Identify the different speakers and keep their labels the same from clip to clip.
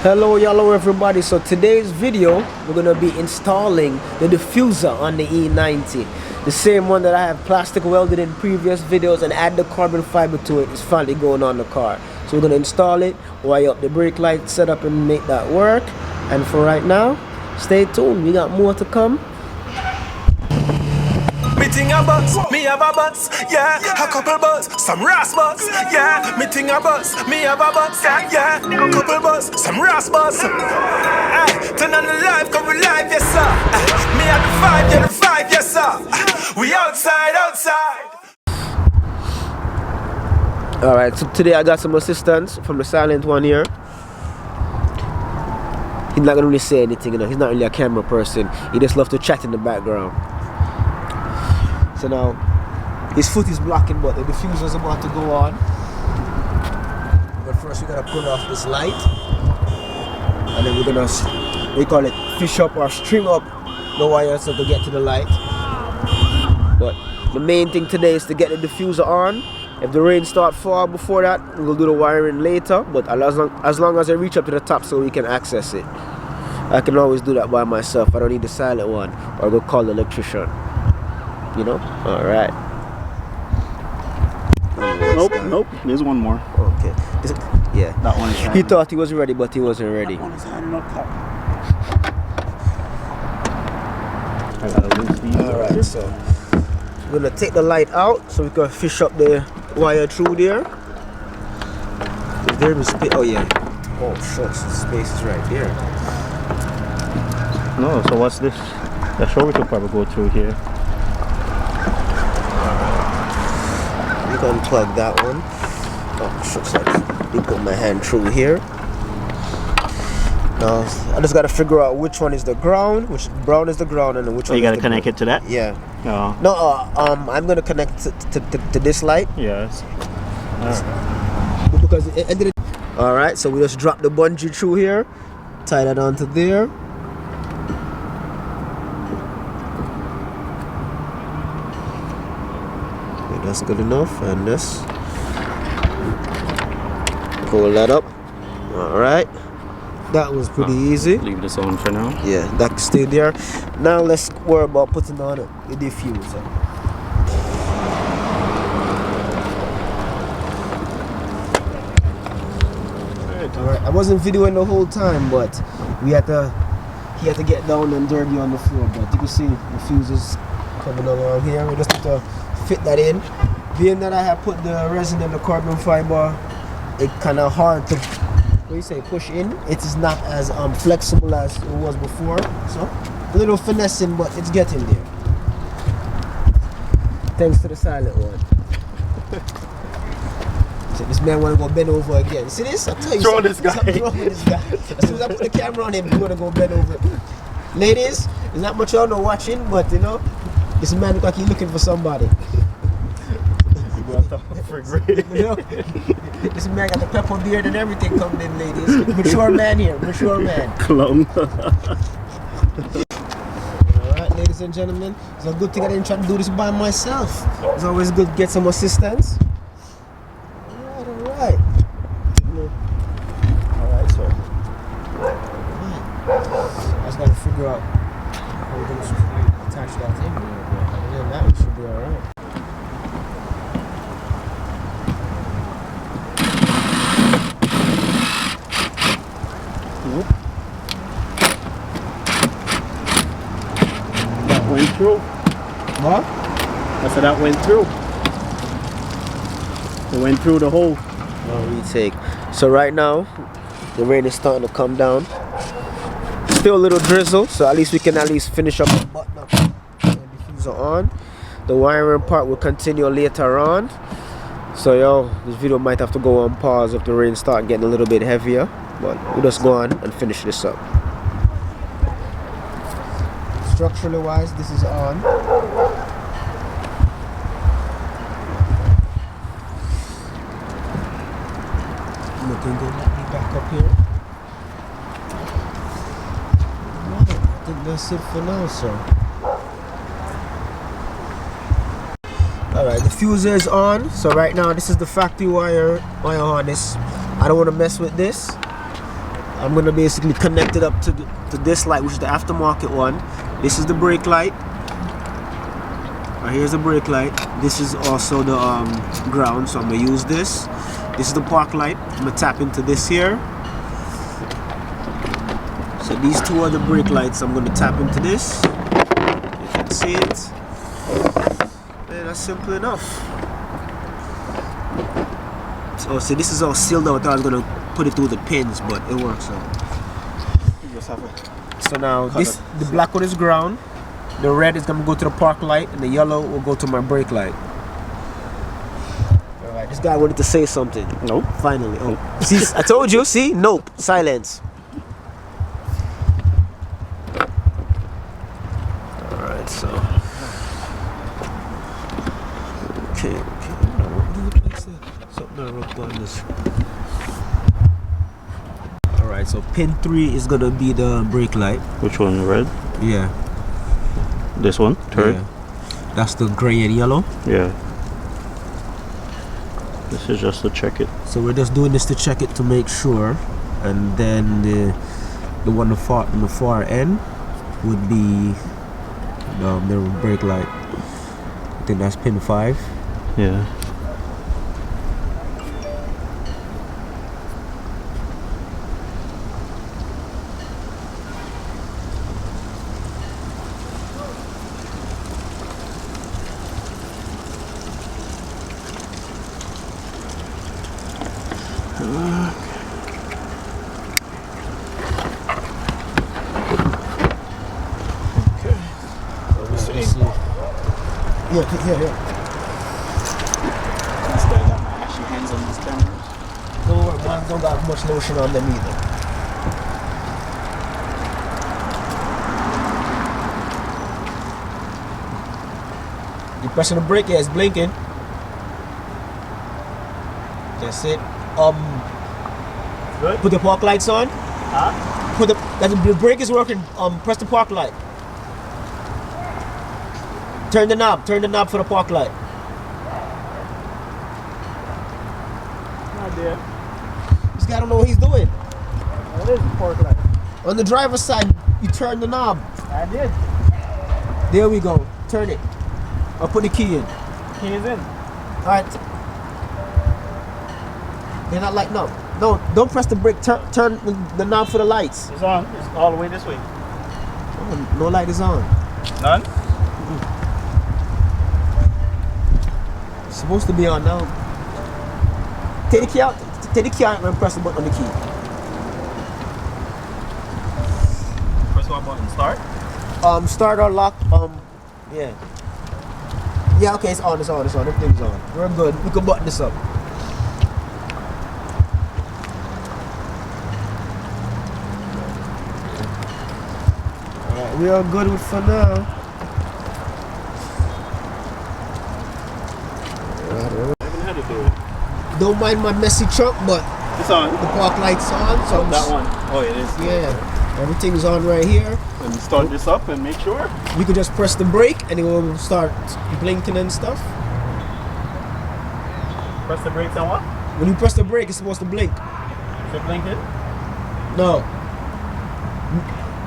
Speaker 1: Hello everybody. So today's video we're gonna be installing the diffuser on the E90, the same one that I have plastic welded in previous videos and add the carbon fiber to it. Is finally going on the car, so we're gonna install it, wire up the brake light setup and make that work. And for right now, stay tuned, we got more to come.
Speaker 2: Me a bus, me have a bus, yeah. A couple bus, some ras bus, yeah. Me a bus, me have a bus, yeah. A couple bus, some ras bus. Turn on the live, come we live, yes sir. Me have the five, yeah the five, yes sir. We outside.
Speaker 1: Alright, so today I got some assistance from the silent one here. He's not gonna really say anything, you know. He's not really a camera person. He just loves to chat in the background. So now his foot is blocking, but the diffuser is about to go on. But first we gotta pull off this light, and then we're gonna, we call it fish up or string up the wires so to get to the light. But the main thing today is to get the diffuser on. If the rain starts fall before that, we'll do the wiring later. But as long as I reach up to the top so we can access it, I can always do that by myself. I don't need the silent one, or go call the electrician. You know? Alright.
Speaker 3: Nope. There's one more.
Speaker 1: Okay. Yeah.
Speaker 3: That one is
Speaker 1: He thought he was ready, but he wasn't ready.
Speaker 3: That one is I gotta lose these.
Speaker 1: Alright, so we're gonna take the light out so we can fish up the wire through there. Is there space? Oh yeah. Oh shucks, the space is right there.
Speaker 3: No, so what's this? The show we could probably go through here.
Speaker 1: We can unplug that one. Oh shucks, let me put my hand through here. Now I just gotta figure out which one is the ground, which brown is the ground, and then which one.
Speaker 3: You gotta connect it to that.
Speaker 1: Yeah.
Speaker 3: Oh.
Speaker 1: No, I'm gonna connect to this light.
Speaker 3: Yes.
Speaker 1: Because it ended. All right, so we just drop the bungee through here, tie that onto there. Okay, that's good enough, and this. Pull that up. All right. That was pretty easy.
Speaker 3: Leave this on for now.
Speaker 1: Yeah, that can stay there. Now let's worry about putting on the diffuser. Alright, I wasn't videoing the whole time, but he had to get down and dirty on the floor. But you can see the fuses coming along here. We just need to fit that in. Being that I have put the resin and the carbon fiber, it's kind of hard to, what you say, push in. It is not as flexible as it was before, so a little finessing, but it's getting there. Thanks to the silent one. So this man want to go bend over again. See this? I tell you something wrong with this guy. As soon as I put the camera on him, he's gonna go bend over. Ladies, there's not much y'all know watching, but you know, this man look like he's looking for somebody. You know? This man got the pepper beard and everything coming in, ladies. Mature man here, mature man.
Speaker 3: Clone.
Speaker 1: Alright, ladies and gentlemen, it's a good thing I didn't try to do this by myself. It's always good to get some assistance. Alright. Alright, sir. Alright. I just gotta figure out how we're gonna attach that in there. Other than that, we should be alright.
Speaker 3: Went through.
Speaker 1: What?
Speaker 3: I said that went through. It went through the hole.
Speaker 1: No retake. So right now, the rain is starting to come down. Still a little drizzle, so at least we can finish up the button up and the diffuser on. The wiring part will continue later on. So yo, this video might have to go on pause if the rain starts getting a little bit heavier. But we'll just go on and finish this up. Structurally wise, this is on. Looking good. Let me back up here. Right, I think that's it for now, sir. Alright, the diffuser is on. So right now, this is the factory wire harness. I don't want to mess with this. I'm gonna basically connect it up to this light, which is the aftermarket one. This is the brake light. Right, here's the brake light. This is also the ground, so I'm gonna use this. This is the park light. I'm gonna tap into this here. So these two are the brake lights. I'm gonna tap into this. You can see it. And that's simple enough. So see, this is all sealed out. I was gonna put it through the pins, but it works out.
Speaker 3: You just have it.
Speaker 1: So now the black one is ground. The red is gonna go to the park light, and the yellow will go to my brake light. All right, this guy wanted to say something.
Speaker 3: Nope.
Speaker 1: Finally. Oh, see, I told you. See, nope. Silence. All right, so. Okay. Something wrong on this. All right, so pin 3 is gonna be the brake light.
Speaker 3: Which one? Red?
Speaker 1: Yeah.
Speaker 3: This one? Third?
Speaker 1: Yeah. That's the gray and yellow.
Speaker 3: Yeah. This is just to check it.
Speaker 1: So we're just doing this to check it to make sure, and then the one on the far end would be the brake light. I think that's pin 5.
Speaker 3: Yeah.
Speaker 1: Yeah.
Speaker 4: This guy got my ashy hands on these cameras.
Speaker 1: Don't worry, man, don't got much lotion on them either. You pressing the brake? Yeah, it's blinking. That's it.
Speaker 3: Good.
Speaker 1: Put the park lights on.
Speaker 3: Huh?
Speaker 1: The brake is working. Press the park light. Turn the knob for the park light.
Speaker 3: Not there.
Speaker 1: This guy don't know what he's doing.
Speaker 3: What is the park light?
Speaker 1: On the driver's side, you turn the knob.
Speaker 3: I did.
Speaker 1: There we go. Turn it. I'll put the key in.
Speaker 3: Key is in.
Speaker 1: Alright. They're not lighting up. No, don't press the brake. Turn the knob for the lights.
Speaker 3: It's on. It's all the way this way.
Speaker 1: Oh, no light is on.
Speaker 3: None?
Speaker 1: It's supposed to be on now. Take the key out. Take the key out and press the button on the key.
Speaker 3: Press what button? Start?
Speaker 1: Start or lock. Yeah. Yeah, okay, it's on. Everything's on. We're good. We can button this up. Alright, we are good with for now. Don't mind my messy truck, but
Speaker 3: It's on.
Speaker 1: the park light's on, so
Speaker 3: That one. Oh, it is.
Speaker 1: yeah, everything's on right here.
Speaker 3: And start this up and make sure.
Speaker 1: We could just press the brake and it will start blinking and stuff.
Speaker 3: Press the brakes and what?
Speaker 1: When you press the brake, it's supposed to blink.
Speaker 3: Is it blinking?
Speaker 1: No.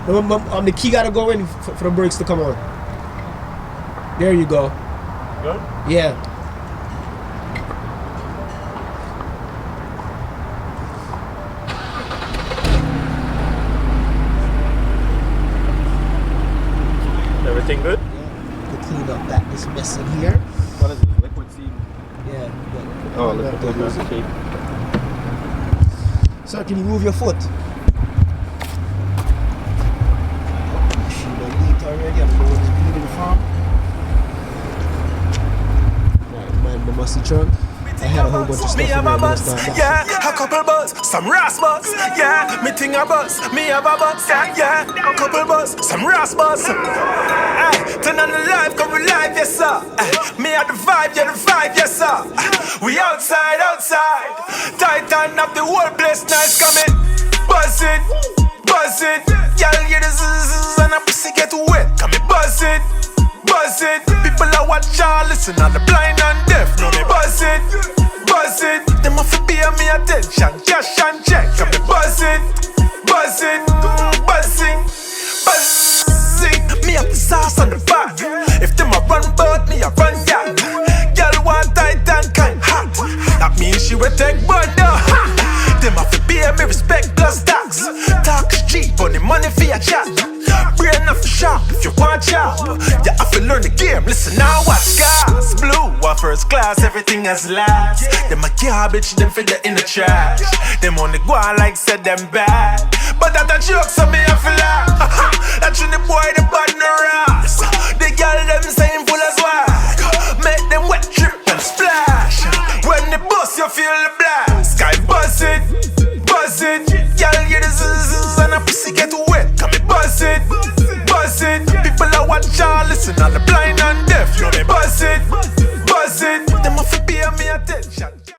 Speaker 1: The key gotta go in for the brakes to come on. There you go.
Speaker 3: Good?
Speaker 1: Yeah.
Speaker 3: Everything good?
Speaker 1: To clean up this mess in here.
Speaker 3: What is it? Liquid seed?
Speaker 1: Yeah.
Speaker 3: Oh, liquid seed.
Speaker 1: Sir, can you move your foot? Machine on neat already. I don't know where it's bleeding from. Right, mind my musty trunk. I had a whole bunch of stuff
Speaker 2: Me
Speaker 1: in
Speaker 2: have
Speaker 1: there.
Speaker 2: a bus, yeah, a couple bus, some ras bus, yeah, me ting a bus, me have a bus, yeah, a couple bus, some ras bus. Ay, turn on the live, come we live, yes sir. Ay, me have the vibe, yeah the vibe, yes sir. We outside, Titan up the whole place, nice coming, buzz it, y'all hear the zzz and a pussy get wet, come me buzz it. People are watch all listen on the blind and deaf. No me buzz it. Them have to pay me attention. Cash and check. Come me buzz it. yeah, me respect plus tax. Talk is cheap, but the money for your chat. Brain enough for sharp if you want job. You have to learn the game, listen now, watch gas. Blue, what first class, everything has last. Them a garbage, them fit in the trash. Them only go on like said them bad. But that a joke, so me have to laugh. That's when the boy, the bad no ass. The girl, them saying full as swag. Make them wet drip and splash. When the bus, you feel the blast. Sky buzz it, buzz it. Girl, get the zzz and a pussy get wet. Come me buzz it, buzz it. People are watch all listen, all the blind and deaf. You know me buzz it.